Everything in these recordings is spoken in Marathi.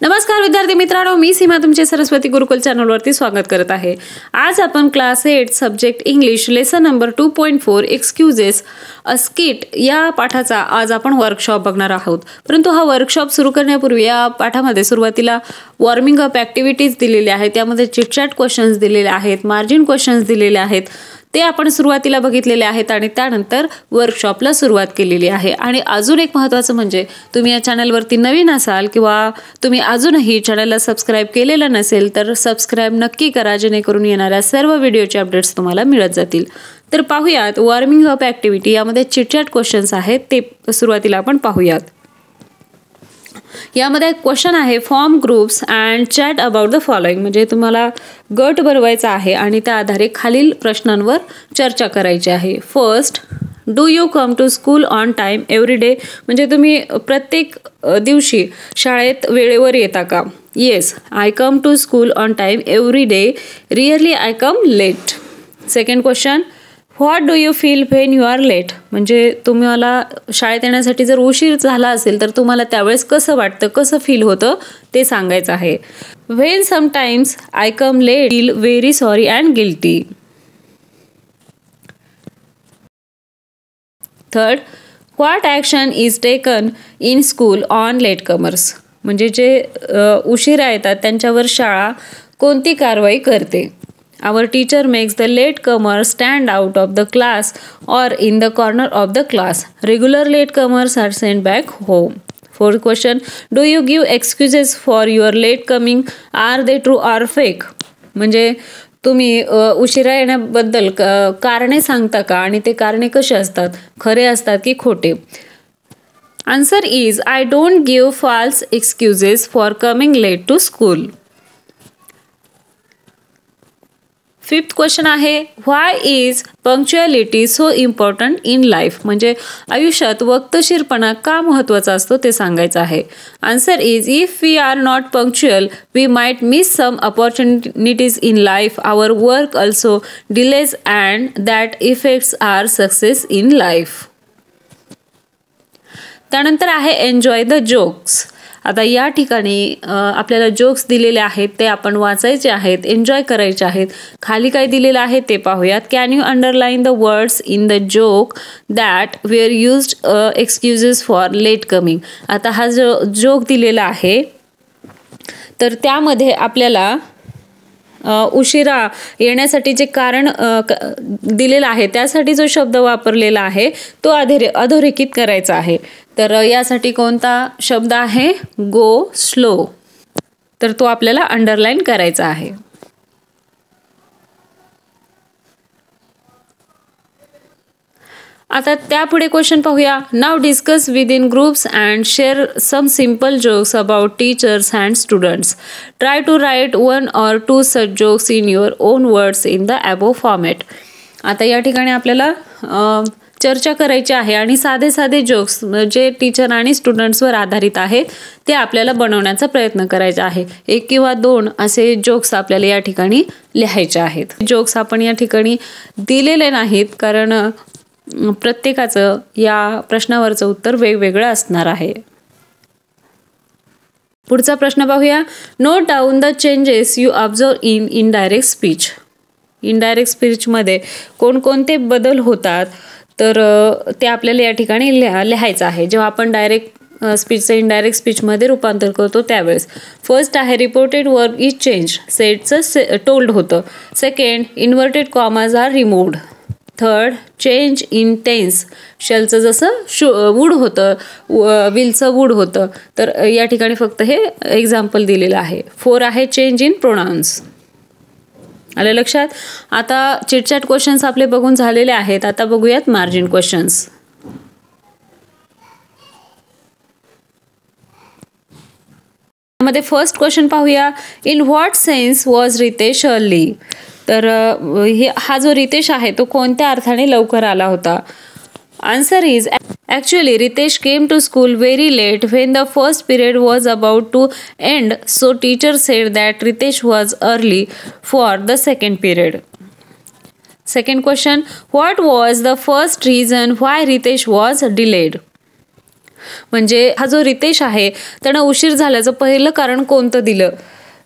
नमस्कार विद्यार्थी मित्रांनो, मी सीमा तुमचे सरस्वती गुरुकुल चॅनलवरती स्वागत करत आहे। आज आपण class 8 subject English lesson number 2.4 excuses a skit या पाठाचा आज आपण वर्कशॉप बघणार आहोत। परंतु हा वर्कशॉप सुरू करण्यापूर्वी या पाठामध्ये सुरुवातीला वॉर्मिंग अप ॲक्टिव्हिटीज दिलेल्या आहेत, त्यामध्ये चिटचॅट क्वेश्चन्स दिलेले आहेत, मार्जिन क्वेश्चन्स दिलेले आहेत, ते आपण सुरुवातीला बघितलेले आहेत आणि त्यानंतर वर्कशॉपला सुरुवात केलेली आहे। आणि अजून एक महत्त्वाचं म्हणजे तुम्ही या चॅनलवरती नवीन असाल किंवा तुम्ही अजूनही चॅनलला सबस्क्राइब केलेलं नसेल तर सबस्क्राइब नक्की करा, जेणेकरून येणाऱ्या सर्व व्हिडिओचे अपडेट्स तुम्हाला मिळत जातील। तर पाहूयात वॉर्मिंग अप ॲक्टिव्हिटी, यामध्ये चिटचॅट क्वेश्चन्स आहेत ते सुरुवातीला आपण पाहूयात। यामध्ये एक क्वेश्चन आहे, form groups and chat about the following, म्हणजे तुम्हाला गट बनवायचा आहे आणि त्या आधारे खालील प्रश्नांवर चर्चा करायची आहे। First, do you come to school on time every day, म्हणजे तुम्ही प्रत्येक दिवशी शाळेत वेळेवर येता का? Yes, I come to school on time every day, rarely I come late. Second question, what do you feel when you are late, म्हणजे तुम्हाला शाळेत येण्यासाठी जर उशीर झाला असेल तर तुम्हाला त्यावेळेस कसं वाटतं, कसं फील होतं ते सांगायचं आहे। When sometimes I come late feel very sorry and guilty. Third, what action is taken in school on late comers, म्हणजे जे उशिरा येतात त्यांच्यावर शाळा कोणती कारवाई करते? Our teacher makes the late comer stand out of the class or in the corner of the class. Regular late comers are sent back home. Fourth question, do you give excuses for your late coming? Are they true or fake? म्हणजे तुम्ही उशिरा येण्याबद्दल कारणे सांगता का आणि ते कारणे कसे असतात, खरे असतात की खोटे? Answer is I don't give false excuses for coming late to school. Fifth question आहे, why is punctuality so important in life, म्हणजे आयुष्यात वक्तशीरपणा का महत्त्वाचा असतो ते सांगायचं आहे। Answer is if we are not punctual we might miss some opportunities in life, our work also delays and that effects are success in life. त्यानंतर आहे एन्जॉय द जोक्स। आता या ठिकाणी आपल्याला जोक्स दिलेले आहेत ते आपण वाचायचे आहेत, एन्जॉय करायचे आहेत। खाली काय दिलेलं आहे ते पाहूयात। Can you underline the words in the joke that were used excuses for late coming. आता हा जो जोक दिलेला आहे तर त्यामध्ये आपल्याला उशिरा येण्यासाठी जे कारण दिलेलं आहे त्यासाठी जो शब्द वापरलेला आहे तो अधोरेखित करायचा आहे। तर यासाठी कोणता शब्द आहे? गो स्लो, तर तो आपल्याला अंडरलाईन करायचा आहे। आता त्यापुढे क्वेश्चन पाहूया। Now discuss with in groups and share some simple jokes about teachers and students. Try to write 1 or 2 such jokes in your own words in the above format. आता या ठिकाणी आपल्याला चर्चा करायची आहे आणि साधे साधे जोक्स जे टीचर आणि स्टुडंट्सवर आधारित आहेत ते आपल्याला बनवण्याचा प्रयत्न करायचा आहे। 1 किंवा 2 असे जोक्स आपल्याला या ठिकाणी लिहायचे आहेत। जोक्स आपण या ठिकाणी दिलेले नाहीत कारण प्रत्येकाचं या प्रश्नावरचं उत्तर वेगवेगळं असणार आहे। पुढचा प्रश्न पाहूया। Note down the changes you observe in indirect speech. Indirect स्पीचमध्ये कोणकोणते बदल होतात तर ते आपल्याला या ठिकाणी लिहायचं आहे। जेव्हा आपण डायरेक्ट स्पीचचं इनडायरेक्ट स्पीचमध्ये रूपांतर करतो त्यावेळेस फर्स्ट आहे रिपोर्टेड वर्ब इज चेंज, सेडचं टोल्ड होतं। Second, inverted commas are removed. Third, change in tense, शेलचं जसं वूड होतं, विलचं वूड होतं, तर या ठिकाणी फक्त हे एक्झाम्पल दिलेलं आहे। 4 आहे चेंज इन प्रोनाउन्स. आलं लक्षात? आता चिटचॅट क्वेश्चन्स आपले बघून झालेले आहेत, आता बघूयात मार्जिन क्वेश्चन्स. मध्ये फर्स्ट क्वेश्चन पाहूया। In what sense was Ritesh early, तर हा जो रितेश आहे तो कोणत्या अर्थाने लवकर आला होता? Answer is actually Ritesh came to school very late when the first period was about to end, so teacher said that Ritesh was early for the second period. Second question, what was the first reason why Ritesh was delayed? म्हणजे हा जो रितेश आहे त्यानं उशीर झाल्याचं पहिलं कारण कोणतं दिलं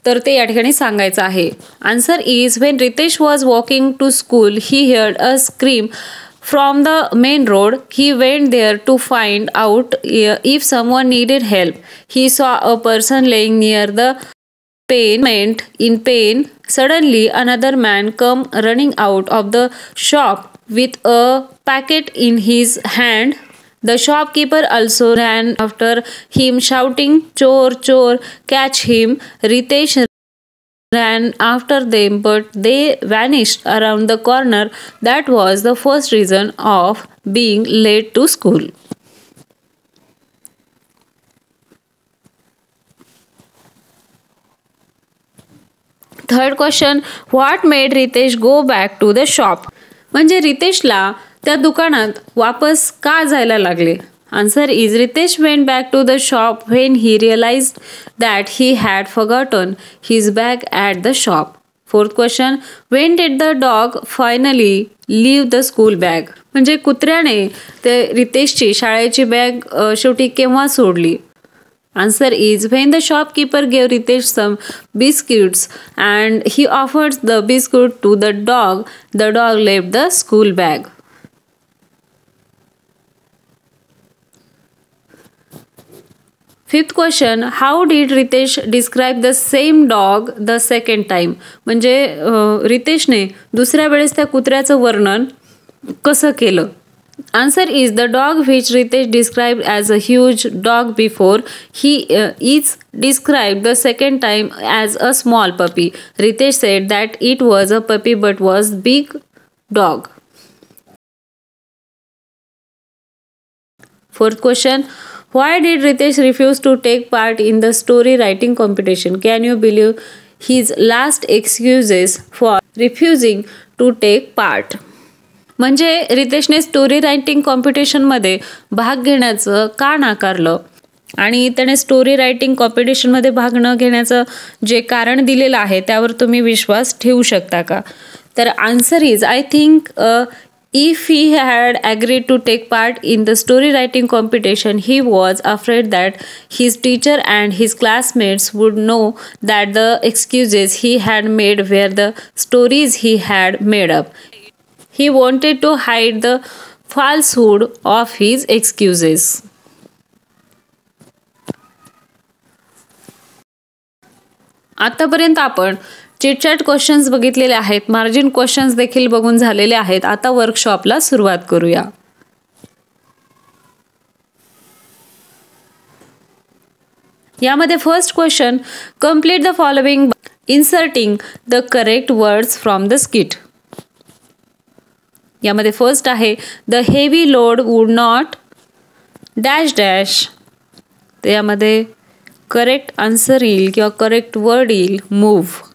तर ते या ठिकाणी सांगायचं आहे. Answer is when Ritesh was walking to school he heard a scream from the main road. He went there to find out if someone needed help. He saw a person laying near the pavement in pain. Suddenly another man come running out of the shop with a packet in his hand. The shopkeeper also ran after him shouting, "Chor, chor, catch him." Ritesh ran after them, but they vanished around the corner. That was the first reason of being late to school. Third question, what made Ritesh go back to the shop? म्हणजे रितेशला त्या दुकानात वापस का जायला लागले? Answer is Ritesh went back to the shop when he realized that he had forgotten his bag at the shop. Fourth question, when did the dog finally leave the school bag? म्हणजे कुत्र्याने ते रितेशची शाळेची बॅग शेवटी केव्हा सोडली? Answer is when the shopkeeper gave Ritesh some biscuits and he offered the biscuit to the dog left the school bag. Fifth question, how did Ritesh describe the same dog the second time? म्हणजे रितेशने दुसऱ्या वेळेस त्या कुत्र्याचं वर्णन कसं केलं? Answer is the dog which Ritesh described as a huge dog before, he is described the second time as a small puppy. Ritesh said that it was a puppy but was big dog. Fourth question, why did Ritesh refuse to take part in the story writing competition? Can you believe his last excuses for refusing to take part? म्हणजे रितेशने स्टोरी रायटिंग कॉम्पिटिशनमध्ये भाग घेण्याचं का नाकारलं आणि त्याने स्टोरी रायटिंग कॉम्पिटिशनमध्ये भाग न घेण्याचं जे कारण दिलेलं आहे त्यावर तुम्ही विश्वास ठेवू शकता का? तर answer is I think if he had agreed to take part in the story writing competition, he was afraid that his teacher and his classmates would know that the excuses he had made were the stories he had made up. He wanted to hide the falsehood of his excuses. आतापर्यंत आपण चिटचॅट क्वेश्चन्स बघितलेले आहेत, मार्जिन क्वेश्चन्स देखील बघून झालेले आहेत. आता वर्कशॉपला सुरुवात करूया. यामध्ये first question, complete the following inserting the correct words from the skit. यामध्ये फर्स्ट आहे the heavy load would not dash dash. तर यामध्ये करेक्ट आन्सर येईल किंवा करेक्ट वर्ड येईल move.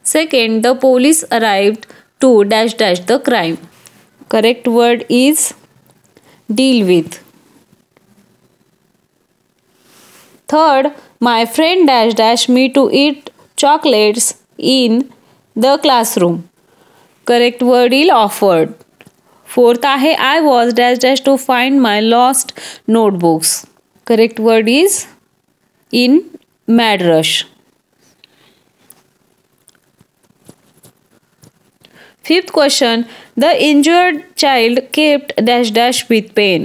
Second, the police arrived to dash dash the crime. Correct word is deal with. Third, my friend dash dash me to eat chocolates in the classroom. Correct word is offered. Fourth आहे I was dash dash to find my lost notebooks. Correct word is in mad rush. Fifth question, the injured child kept dash dash with pain.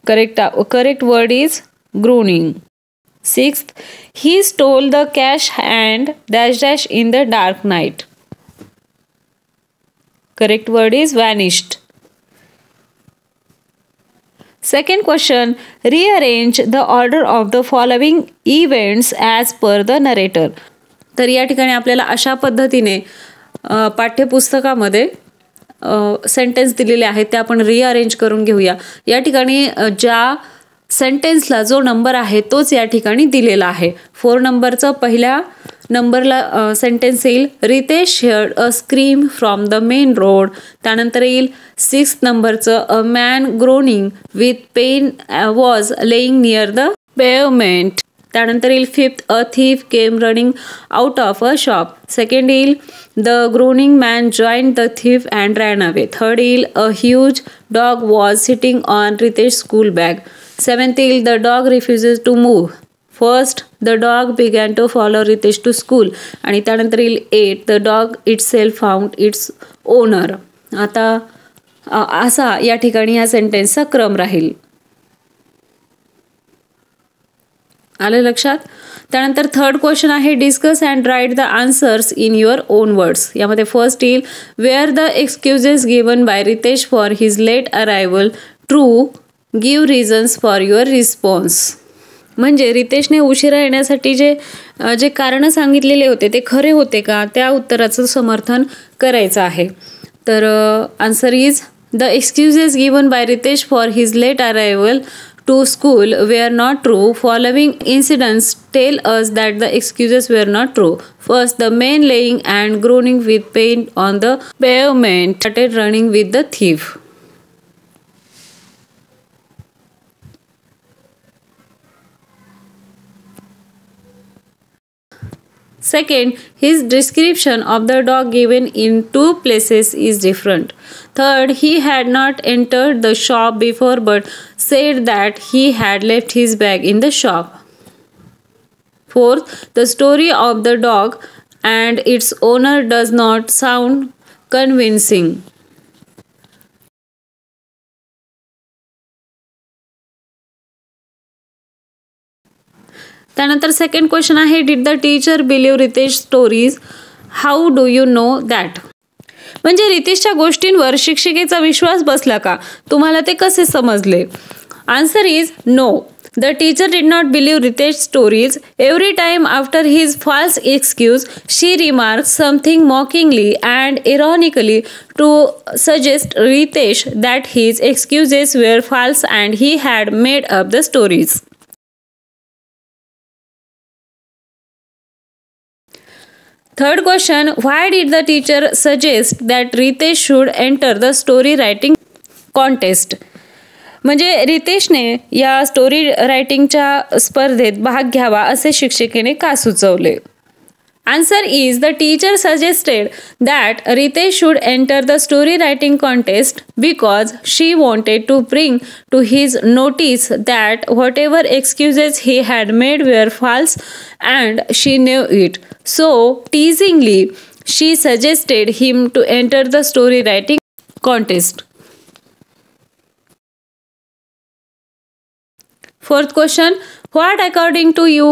Correct word is groaning. Sixth, he stole the cash and dash dash in the dark night. Correct word is vanished. Second question, rearrange the order of the following events as per the narrator. तर या ठिकाणी आपल्याला अशा पद्धतीने पाठ्यपुस्तकामध्ये सेंटेन्स दिलेले आहेत ते आपण रिअरेंज करून घेऊया. या ठिकाणी ज्या सेंटेन्सला जो नंबर आहे तोच या ठिकाणी दिलेला आहे. 4 नंबरचं पहिल्या नंबरला सेंटेन्स येईल Ritesh heard a scream from the main road. त्यानंतर येईल 6 नंबरचं a man groaning with pain was laying near the pavement. त्यानंतर येईल fifth, a thief came running out of a shop. Second येईल the groaning man join the thief and ran away. Third येईल a huge dog was sitting on Ritesh school bag. Seventh येईल the dog refuses to move. First the dog begin to follow Ritesh to school. आणि त्यानंतर येईल eight, the dog itself found its owner. आता असा या ठिकाणी या सेंटेन्सचा क्रम राहील. आलं लक्षात. त्यानंतर थर्ड क्वेश्चन आहे discuss and write the answers in your own words. यामध्ये फर्स्ट येईल were the excuses given by Ritesh for his late arrival true, give reasons for your response. म्हणजे रितेशने उशिरा येण्यासाठी जे कारणं सांगितलेले होते ते खरे होते का, त्या उत्तराचं समर्थन करायचं आहे. तर answer is the excuses given by Ritesh for his late arrival to school were not true. Following incidents tell us that the excuses were not true. First, the man laying and groaning with pain on the pavement started running with the thief. Second, his description of the dog given in two places is different. Third, he had not entered the shop before but said that he had left his bag in the shop. Fourth, the story of the dog and its owner does not sound convincing. त्यानंतर सेकंड क्वेश्चन आहे did the teacher believe Ritesh stories, how do you know that. म्हणजे रितेशच्या गोष्टींवर शिक्षिकेचा विश्वास बसला का, तुम्हाला ते कसे समजले. Answer is no. The teacher did not believe Ritesh stories. Every time after his false excuse she remarks something mockingly and ironically to suggest Ritesh that his excuses were false and he had made up the stories. Third question, why did the teacher suggest that Ritesh should enter the story writing contest? म्हणजे रितेशने या स्टोरी रायटिंगच्या स्पर्धेत भाग घ्यावा असे शिक्षिकेने का सुचवले. Answer is the teacher suggested that Ritesh should enter the story writing contest because she wanted to bring to his notice that whatever excuses he had made were false and she knew it. So, teasingly, she suggested him to enter the story writing contest. Fourth question, what according to you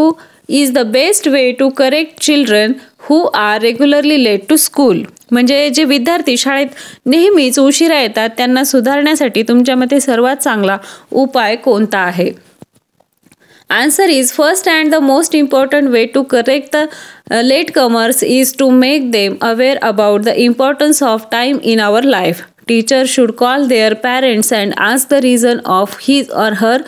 is the best way to correct children who are regularly late to school? म्हणजे जे विद्यार्थी शाळेत नेहमीच उशिरा येतात त्यांना सुधारण्यासाठी तुमच्या मते सर्वात चांगला उपाय कोणता आहे. Answer is first and the most important way to correct the latecomers is to make them aware about the importance of time in our life. Teachers should call their parents and ask the reason of his or her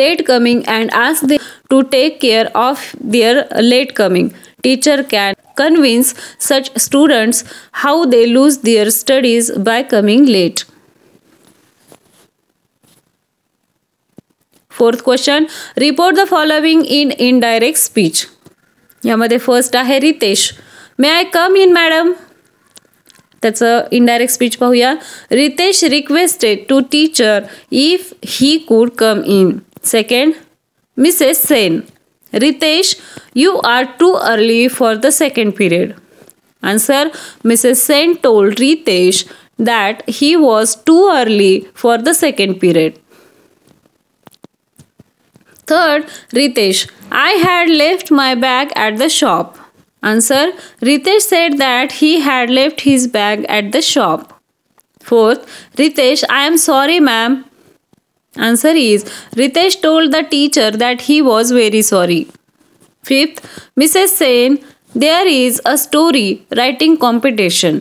late coming and ask them to take care of their late coming. Teacher can convince such students how they lose their studies by coming late. Fourth question, report the following in indirect speech. यामध्ये फर्स्ट आहे Ritesh, may I come in madam. त्याचं इनडायरेक्ट स्पीच पाहूया. Ritesh requested to teacher if he could come in. Second, Mrs Sen, Ritesh you are too early for the second period. Answer, Mrs Sen told Ritesh that he was too early for the second period. Third, Ritesh, I had left my bag at the shop. Answer, Ritesh said that he had left his bag at the shop. Fourth, Ritesh, I am sorry ma'am. Answer is, Ritesh told the teacher that he was very sorry. Fifth, Mrs. Sen, there is a story writing competition.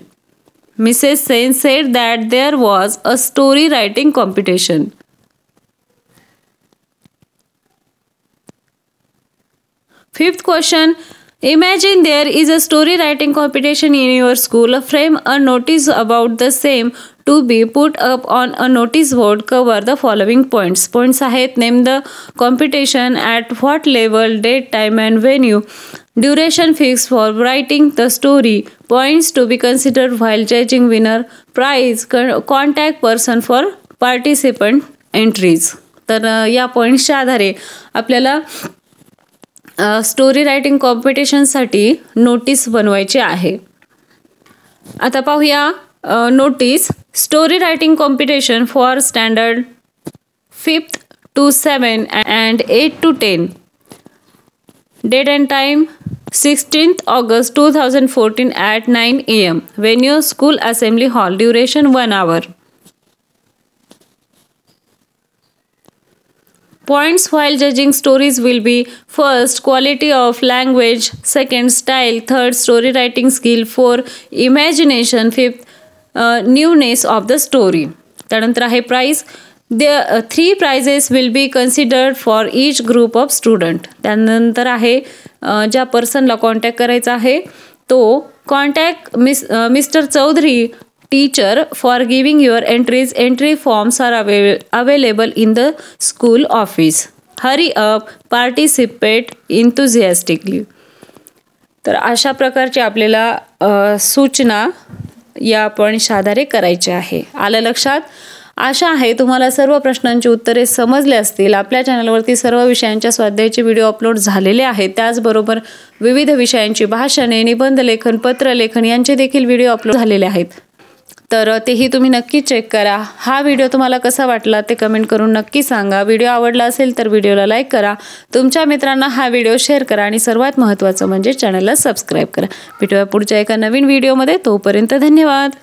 Mrs. Sen said that there was a story writing competition. Fifth question, Imagine there is a story writing competition in your school. Frame a notice about the same to be put up on a notice board. Cover the following points. Points आहेत: name the competition, at what level, date, time and venue, duration fixed for writing the story, points to be considered while judging winner, prize, contact person for participant entries. तर या पॉईंट्सच्या आधारे आपल्याला स्टोरी रायटिंग कॉम्पिटिशनसाठी नोटीस बनवायची आहे. आता पाहूया notice. Story writing competition for standard 5th to 7 and 8 to 10. Date and time 16th August 2014 at 9 AM. Venue School Assembly Hall. Duration 1 hour. Points while judging stories will be: first, quality of language; second, style; third, story writing skill; fourth, imagination; fifth, newness of the story. त्यानंतर आहे price. The 3 prizes will be considered for each group of student. त्यानंतर आहे ज्या पर्सनला कॉन्टॅक्ट करायचा आहे तो contact Mister Chaudhary teacher for giving your entries. Entry forms are available in the school office. Hurry up, participate enthusiastically. तर अशा प्रकारची आपल्याला सूचना या पॉईंट्सच्या आधारे करायची आहे. आलं लक्षात? आशा आहे तुम्हाला सर्व प्रश्नांची उत्तरे समजले असतील. आपल्या चॅनलवरती सर्व विषयांच्या स्वाध्यायाचे व्हिडिओ अपलोड झालेले आहेत. त्याचबरोबर विविध विषयांची भाषणे, निबंध लेखन, पत्रलेखन यांचे देखील व्हिडिओ अपलोड झालेले आहेत. तर तेही तुम्ही नक्की चेक करा. हा व्हिडिओ तुम्हाला कसा वाटला ते कमेंट करून नक्की सांगा. व्हिडिओ आवडला असेल तर व्हिडिओला लाईक करा, तुमच्या मित्रांना हा व्हिडिओ शेअर करा आणि सर्वात महत्त्वाचं म्हणजे चॅनलला सबस्क्राईब करा. भेटूया पुढच्या एका नवीन व्हिडिओमध्ये. तोपर्यंत धन्यवाद.